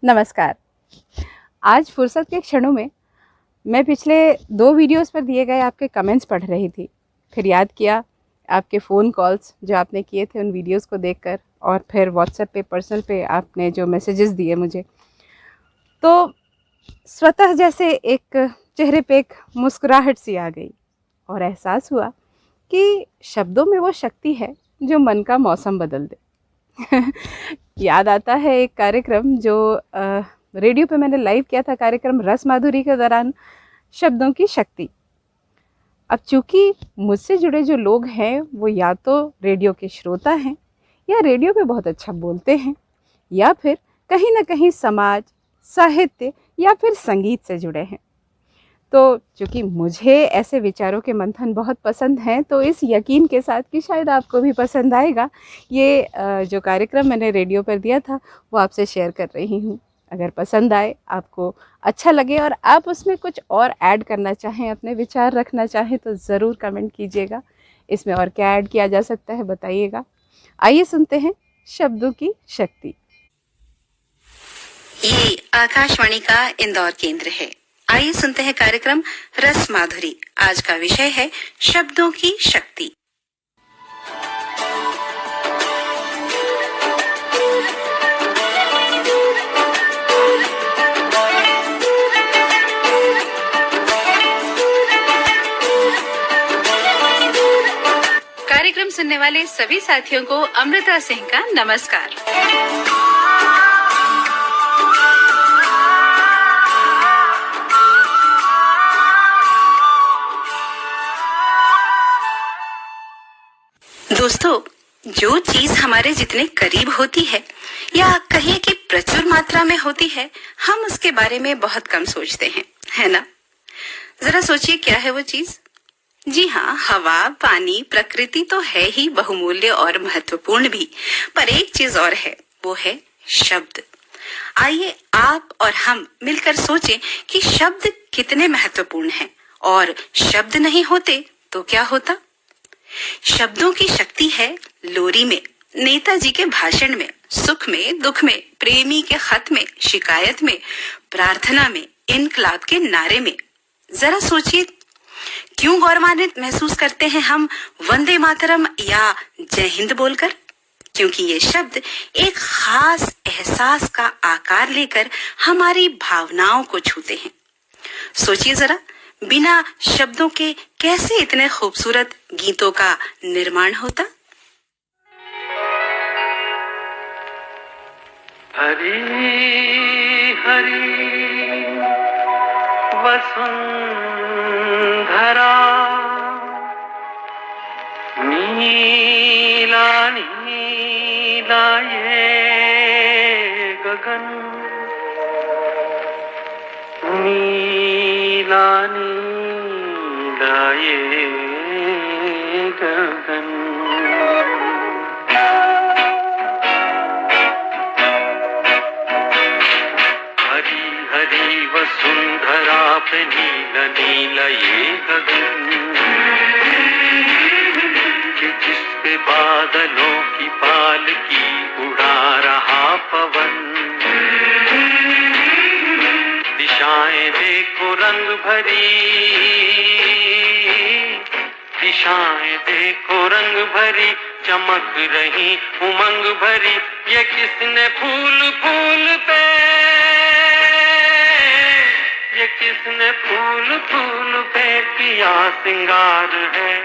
नमस्कार। आज फुर्सत के क्षणों में मैं पिछले 2 वीडियोस पर दिए गए आपके कमेंट्स पढ़ रही थी। फिर याद किया आपके फ़ोन कॉल्स जो आपने किए थे उन वीडियोस को देखकर, और फिर व्हाट्सएप पे पर्सनल पे आपने जो मैसेजेस दिए मुझे, तो स्वतः जैसे एक चेहरे पे एक मुस्कुराहट सी आ गई और एहसास हुआ कि शब्दों में वो शक्ति है जो मन का मौसम बदल दे। याद आता है एक कार्यक्रम जो रेडियो पे मैंने लाइव किया था, कार्यक्रम रस माधुरी के दौरान, शब्दों की शक्ति। अब चूंकि मुझसे जुड़े जो लोग हैं वो या तो रेडियो के श्रोता हैं, या रेडियो पे बहुत अच्छा बोलते हैं, या फिर कहीं ना कहीं समाज, साहित्य या फिर संगीत से जुड़े हैं। तो चूँकि मुझे ऐसे विचारों के मंथन बहुत पसंद हैं, तो इस यकीन के साथ कि शायद आपको भी पसंद आएगा, ये जो कार्यक्रम मैंने रेडियो पर दिया था वो आपसे शेयर कर रही हूँ। अगर पसंद आए, आपको अच्छा लगे और आप उसमें कुछ और ऐड करना चाहें, अपने विचार रखना चाहें, तो ज़रूर कमेंट कीजिएगा। इसमें और क्या ऐड किया जा सकता है बताइएगा। आइए सुनते हैं शब्दों की शक्ति। ये आकाशवाणी का इंदौर केंद्र है। आइए सुनते हैं कार्यक्रम रस माधुरी। आज का विषय है शब्दों की शक्ति। कार्यक्रम सुनने वाले सभी साथियों को अमृता सिंह का नमस्कार। दोस्तों, जो चीज हमारे जितने करीब होती है या कहिए कि प्रचुर मात्रा में होती है, हम उसके बारे में बहुत कम सोचते हैं, है ना? जरा सोचिए, क्या है वो चीज? जी हाँ, हवा, पानी, प्रकृति तो है ही बहुमूल्य और महत्वपूर्ण भी, पर एक चीज और है, वो है शब्द। आइए आप और हम मिलकर सोचें कि शब्द कितने महत्वपूर्ण हैं, और शब्द नहीं होते तो क्या होता? शब्दों की शक्ति है लोरी में, नेताजी के भाषण में, सुख में, दुख में, प्रेमी के खत में, शिकायत में, प्रार्थना में, इनकलाब के नारे में। जरा सोचिए, क्यों गौरवान्वित महसूस करते हैं हम वंदे मातरम या जय हिंद बोलकर? क्योंकि ये शब्द एक खास एहसास का आकार लेकर हमारी भावनाओं को छूते हैं। सोचिए जरा, बिना शब्दों के कैसे इतने खूबसूरत गीतों का निर्माण होता? हरी हरी वसुंधरा, नीला नीला ये गगन, नीला नीला ये गगन। हरी हरी वसुंधरा पे नीला नीला ये गगन, जिस पे बादलों की पालकी उड़ा रहा पवन। दिशाएं देखो रंग भरी, दिशाएं देखो रंग भरी, चमक रही उमंग भरी। ये किसने फूल फूल पे, ये किसने फूल फूल पे किया सिंगार है?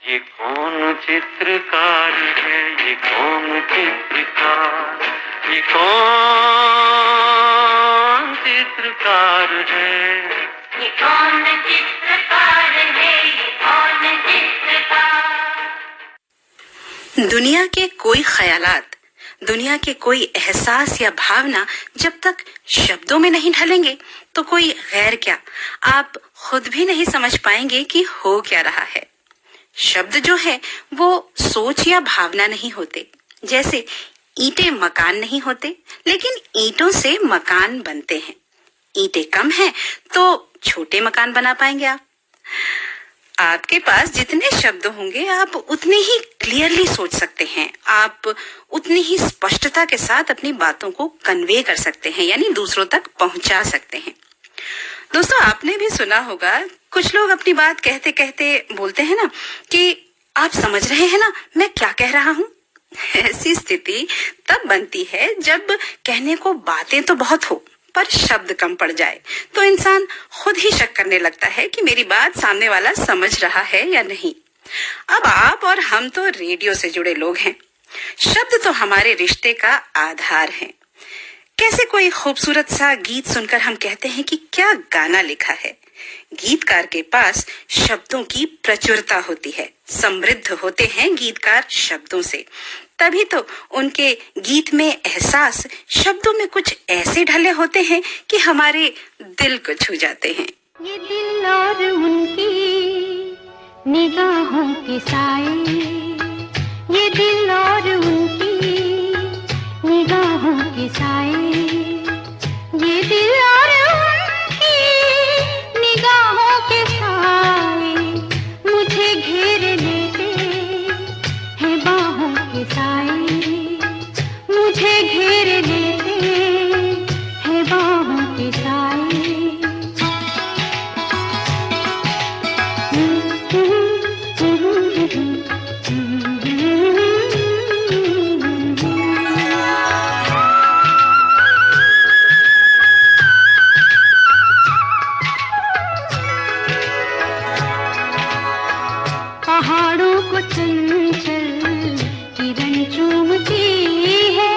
ये कौन चित्रकार है? ये कौन चित्रकार? ये कौन चित्रकार है? ये कौन चित्रकार है? ये कौन चित्रकार? दुनिया के कोई ख्यालात, दुनिया के कोई एहसास या भावना जब तक शब्दों में नहीं ढलेंगे तो कोई गैर क्या, आप खुद भी नहीं समझ पाएंगे कि हो क्या रहा है। शब्द जो है वो सोच या भावना नहीं होते। जैसे ईंटें मकान नहीं होते, लेकिन ईंटों से मकान बनते हैं। ईंटें कम हैं तो छोटे मकान बना पाएंगे आप। आपके पास जितने शब्द होंगे आप उतने ही क्लियरली सोच सकते हैं, आप उतनी ही स्पष्टता के साथ अपनी बातों को कन्वे कर सकते हैं, यानी दूसरों तक पहुंचा सकते हैं। दोस्तों, आपने भी सुना होगा, कुछ लोग अपनी बात कहते कहते बोलते हैं ना कि आप समझ रहे हैं ना मैं क्या कह रहा हूँ। ऐसी स्थिति तब बनती है जब कहने को बातें तो बहुत हो पर शब्द कम पड़ जाए, तो इंसान खुद ही शक करने लगता है कि मेरी बात सामने वाला समझ रहा है या नहीं। अब आप और हम तो रेडियो से जुड़े लोग हैं, शब्द तो हमारे रिश्ते का आधार है। कैसे कोई खूबसूरत सा गीत सुनकर हम कहते हैं कि क्या गाना लिखा है। गीतकार के पास शब्दों की प्रचुरता होती है, समृद्ध होते हैं गीतकार शब्दों से, तभी तो उनके गीत में एहसास शब्दों में कुछ ऐसे ढले होते हैं कि हमारे दिल को छू जाते हैं। ये दिल और उनकी निगाहों के साए, ये दिल और उनकी निगाहों के साए, ये दिल और उनकी निगाहों के साए मुझे घेर लेते हैं बाहों के साए, मुझे घेर लेते हैं बाहों के साए। पहाड़ों को चंचल किरण चूमती है,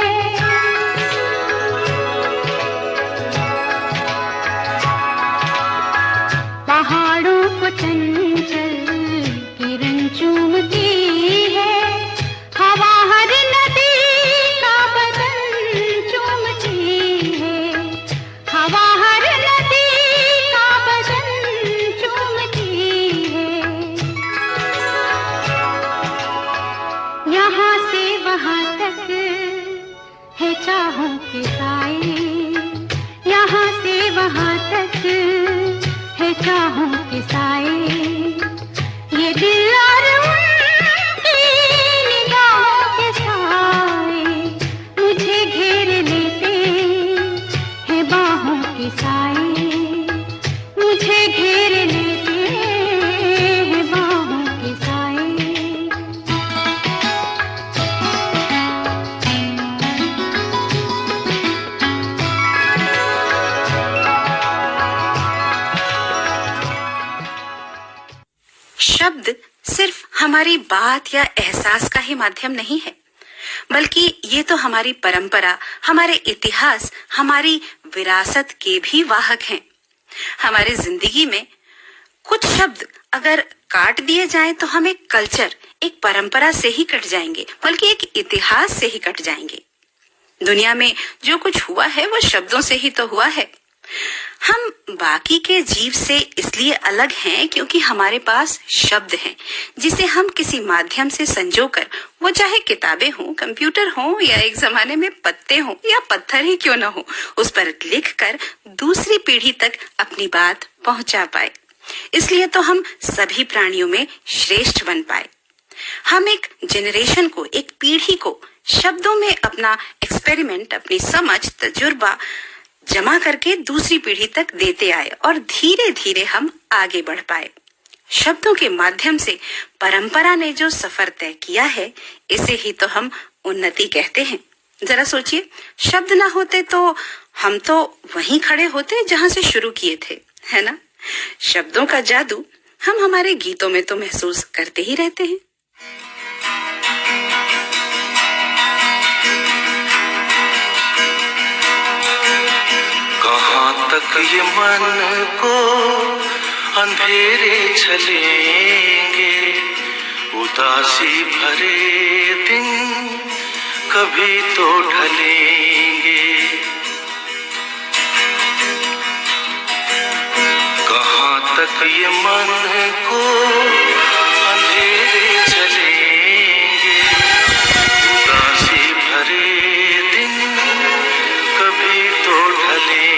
पहाड़ों को चंचल किरण चूमती है, हवा हर नदी का बदन चूमती है, हवा हर नदी का बदन चूमती है। यहाँ से वहाँ तक है चाहों के साए, यहाँ से वहाँ तक है चाहों के साए, ये दिल और उनकी निगाहों के साए मुझे घेर लेते हैं बाहों के साए, मुझे घेर लेते हैं बाहों के साए। शब्द सिर्फ हमारी बात या एहसास का ही माध्यम नहीं है, बल्कि ये तो हमारी परंपरा, हमारे इतिहास, हमारी विरासत के भी वाहक हैं। हमारी जिंदगी में कुछ शब्द अगर काट दिए जाएं तो हम एक कल्चर, एक परंपरा से ही कट जाएंगे, बल्कि एक इतिहास से ही कट जाएंगे। दुनिया में जो कुछ हुआ है वो शब्दों से ही तो हुआ है। हम बाकी के जीव से इसलिए अलग हैं क्योंकि हमारे पास शब्द हैं, जिसे हम किसी माध्यम से संजोकर, वो चाहे किताबें हों, कंप्यूटर हो या एक जमाने में पत्ते हों या पत्थर ही क्यों न हो, उस पर लिखकर दूसरी पीढ़ी तक अपनी बात पहुंचा पाए। इसलिए तो हम सभी प्राणियों में श्रेष्ठ बन पाए। हम एक जनरेशन को, एक पीढ़ी को शब्दों में अपना एक्सपेरिमेंट, अपनी समझ, तजुर्बा जमा करके दूसरी पीढ़ी तक देते आए और धीरे धीरे हम आगे बढ़ पाए। शब्दों के माध्यम से परंपरा ने जो सफर तय किया है, इसे ही तो हम उन्नति कहते हैं। जरा सोचिए, शब्द ना होते तो हम तो वहीं खड़े होते जहां से शुरू किए थे, है ना? शब्दों का जादू हम हमारे गीतों में तो महसूस करते ही रहते हैं। कहाँ तक ये मन को अंधेरे चलेंगे, उदासी भरे दिन कभी तो ढलेंगे। कहाँ तक ये मन को अंधेरे चलेंगे, उदासी भरे दिन कभी तो ढलेंगे।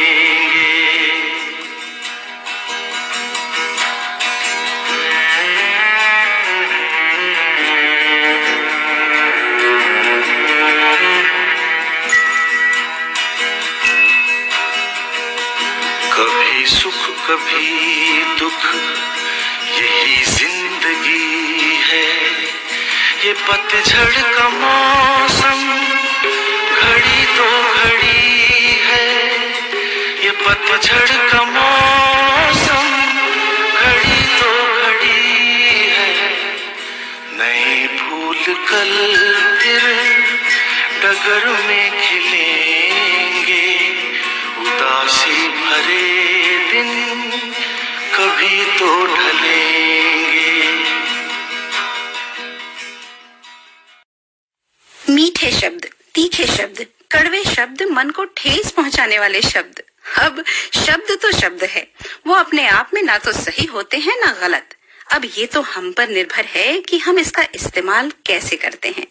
कभी सुख कभी दुख, यही जिंदगी है। ये पतझड़ का मौसम घड़ी तो घड़ी है, ये पतझड़ का मौसम घड़ी तो घड़ी है। नए फूल कल तेरे डगर में खिलेंगे, उदासी भरे दिन कभी तो ढलेंगे। मीठे शब्द, तीखे शब्द, कड़वे शब्द, मन को ठेस पहुंचाने वाले शब्द। अब शब्द तो शब्द है, वो अपने आप में ना तो सही होते हैं ना गलत। अब ये तो हम पर निर्भर है कि हम इसका इस्तेमाल कैसे करते हैं।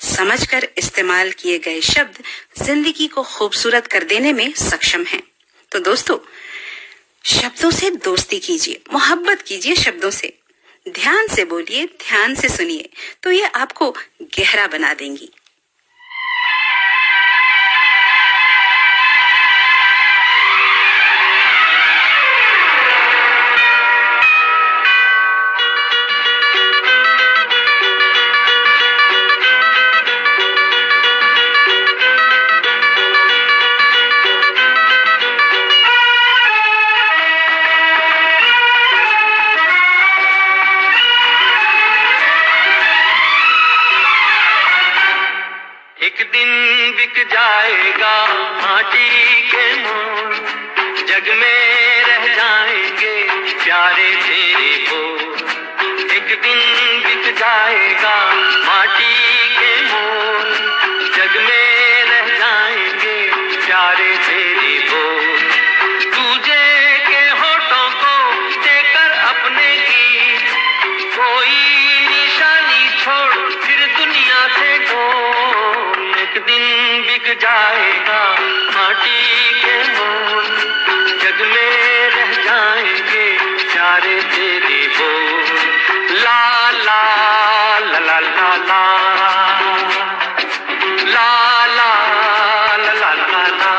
समझकर इस्तेमाल किए गए शब्द जिंदगी को खूबसूरत कर देने में सक्षम हैं। तो दोस्तों, शब्दों से दोस्ती कीजिए, मोहब्बत कीजिए शब्दों से। ध्यान से बोलिए, ध्यान से सुनिए, तो ये आपको गहरा बना देंगी। एक दिन बिक जाएगा माटी के मोल, जग में रह जाएंगे प्यारे तेरे बोल। एक दिन बिक जाएगा माटी के मोल, जग में रह जाएंगे प्यारे तेरे बोल। तुझे के होठों को देकर अपने गीत, कोई निशानी छोड़ फिर दुनिया से डोल। एक दिन बिक जाएगा माटी के मोल, जग में रह जाएंगे प्यारे तेरे बोल। ला ला ला ला ला ला, ला ला ला ला ला ला।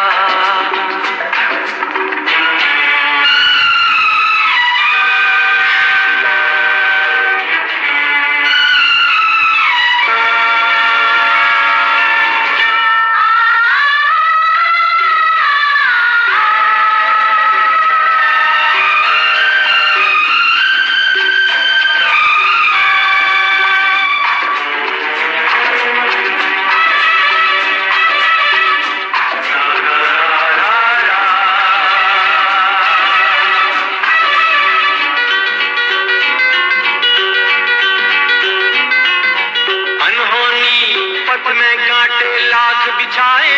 पथ में कांटे लाख बिछाए,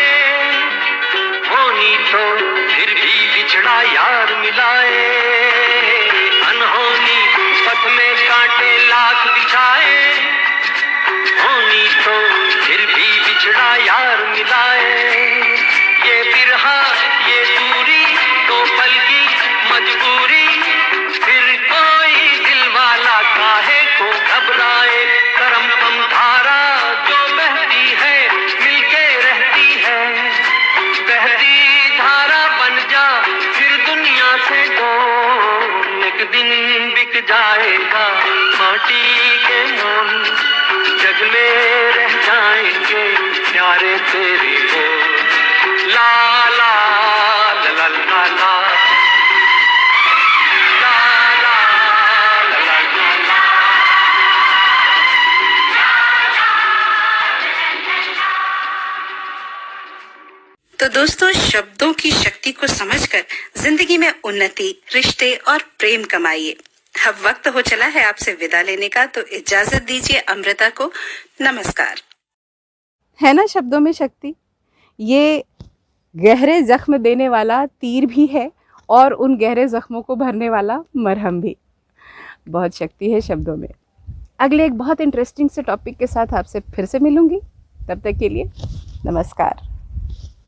होनी तो फिर भी बिछड़ा यार मिलाए। अनहोनी पथ में कांटे लाख बिछाए, होनी तो फिर भी बिछड़ा यार मिलाए। ये बिरहा ये दूरी तो पल की मजबूरी, फिर कोई दिल वाला काहे को घबराए। करम कम धारा जो बहती है मिलके रहती है, बहती धारा बन जा फिर दुनिया से डोल। एक दिन बिक जाएगा माटी के मोल, जग में रह जाएंगे प्यारे तेरे बोल। ला ला ला ला ला ला, ला ला ला ला ला ला। तो दोस्तों, शब्दों की शक्ति को समझकर जिंदगी में उन्नति, रिश्ते और प्रेम कमाइए। अब वक्त हो चला है आपसे विदा लेने का, तो इजाजत दीजिए अमृता को। नमस्कार। है ना शब्दों में शक्ति। ये गहरे जख्म देने वाला तीर भी है और उन गहरे जख्मों को भरने वाला मरहम भी। बहुत शक्ति है शब्दों में। अगले एक बहुत इंटरेस्टिंग से टॉपिक के साथ आपसे फिर से मिलूंगी। तब तक के लिए नमस्कार।